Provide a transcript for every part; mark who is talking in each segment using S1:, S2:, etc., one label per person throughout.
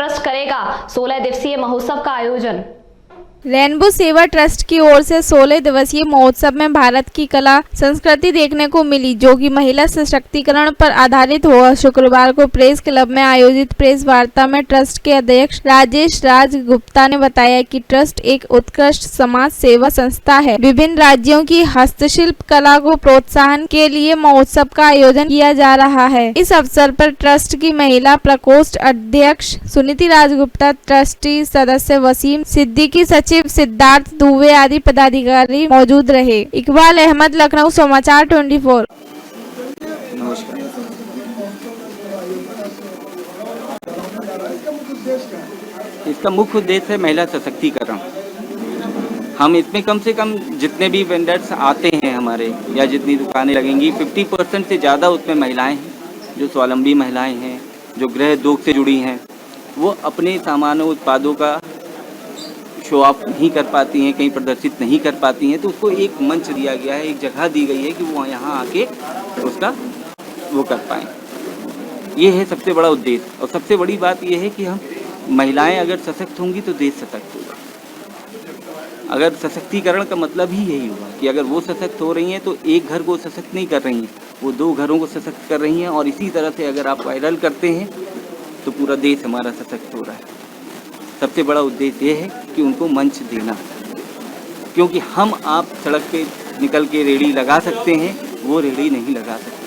S1: Trust करेगा 16 दिवसीय महोत्सव का आयोजन।
S2: रेनबो सेवा ट्रस्ट की ओर से 16 दिवसीय महोत्सव में भारत की कला संस्कृति देखने को मिली, जो कि महिला सशक्तिकरण पर आधारित हुआ। शुक्रवार को प्रेस क्लब में आयोजित प्रेस वार्ता में ट्रस्ट के अध्यक्ष राजेश राज गुप्ता ने बताया कि ट्रस्ट एक उत्कृष्ट समाज सेवा संस्था है। विभिन्न राज्यों की हस्तशिल्प कला को प्रोत्साहन के लिए महोत्सव का आयोजन किया जा रहा है। इस अवसर पर ट्रस्ट की महिला प्रकोष्ठ अध्यक्ष सुनीति राजगुप्ता, ट्रस्टी सदस्य वसीम सिद्दीकी, सचिव सिद्धार्थ दुबे आदि पदाधिकारी मौजूद रहे। इकबाल अहमद, लखनऊ समाचार 24।
S3: नमस्कार। इसका मुख्य उद्देश्य है महिला सशक्तिकरण। हम इसमें कम से कम जितने भी वेंडर्स आते हैं हमारे, या जितनी दुकानें लगेंगी, 50% से ज़्यादा उसमें महिलाएं हैं, जो स्वावलंबी महिलाएं हैं, जो गृह उद्योग से जुड़ी हैं। वो अपने सामानों उत्पादों का शो ऑफ नहीं कर पाती हैं, कहीं प्रदर्शित नहीं कर पाती हैं, तो उसको एक मंच दिया गया है, एक जगह दी गई है कि वो यहाँ आके उसका वो कर पाएँ। ये है सबसे बड़ा उद्देश्य। और सबसे बड़ी बात ये है कि हम महिलाएं अगर सशक्त होंगी तो देश सशक्त होगा। अगर सशक्तिकरण का मतलब ही यही हुआ कि अगर वो सशक्त हो रही हैं तो एक घर को सशक्त नहीं कर रही हैं, वो 2 घरों को सशक्त कर रही हैं। और इसी तरह से अगर आप वायरल करते हैं तो पूरा देश हमारा सशक्त हो रहा है। सबसे बड़ा उद्देश्य ये है कि उनको मंच देना, क्योंकि हम आप सड़क पे निकल के रेड़ी लगा सकते हैं, वो रेड़ी नहीं लगा सकते।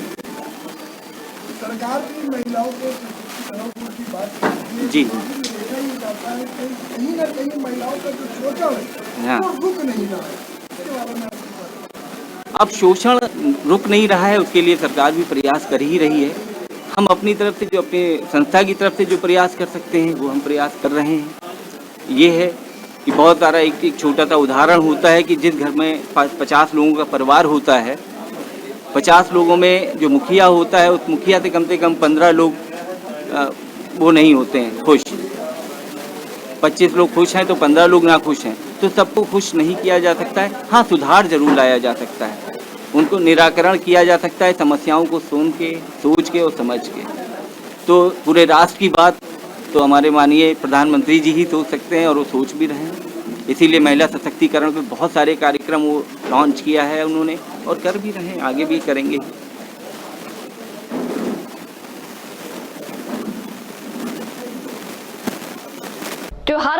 S4: सरकार की महिलाओं को सशक्तिकरण की बात करती है,
S3: जी
S4: देखा ही जाता है कि कहीं ना कहीं महिलाओं का जो शोषण है
S3: हाँ।
S4: वो रुक नहीं रहा है। इसके बारे में आप बताइए।
S3: अब शोषण रुक नहीं रहा है, उसके लिए सरकार भी प्रयास कर ही रही है। हम अपनी तरफ से जो अपने संस्था की तरफ से जो प्रयास कर सकते हैं वो हम प्रयास कर रहे हैं। ये है कि बहुत सारा एक छोटा सा उदाहरण होता है कि जिस घर में 50 लोगों का परिवार होता है, 50 लोगों में जो मुखिया होता है, उस मुखिया से कम 15 लोग वो नहीं होते हैं खुश। 25 लोग खुश हैं तो 15 लोग ना खुश हैं, तो सबको खुश नहीं किया जा सकता है। हाँ, सुधार जरूर लाया जा सकता है, उनको निराकरण किया जा सकता है, समस्याओं को सोच के और समझ के। तो पूरे राष्ट्र की बात तो हमारे माननीय प्रधानमंत्री जी ही सोच सकते हैं, और वो सोच भी रहे हैं। इसीलिए महिला सशक्तिकरण पे बहुत सारे कार्यक्रम वो लॉन्च किया है उन्होंने, और कर भी रहे हैं, आगे भी करेंगे।
S1: त्योहारों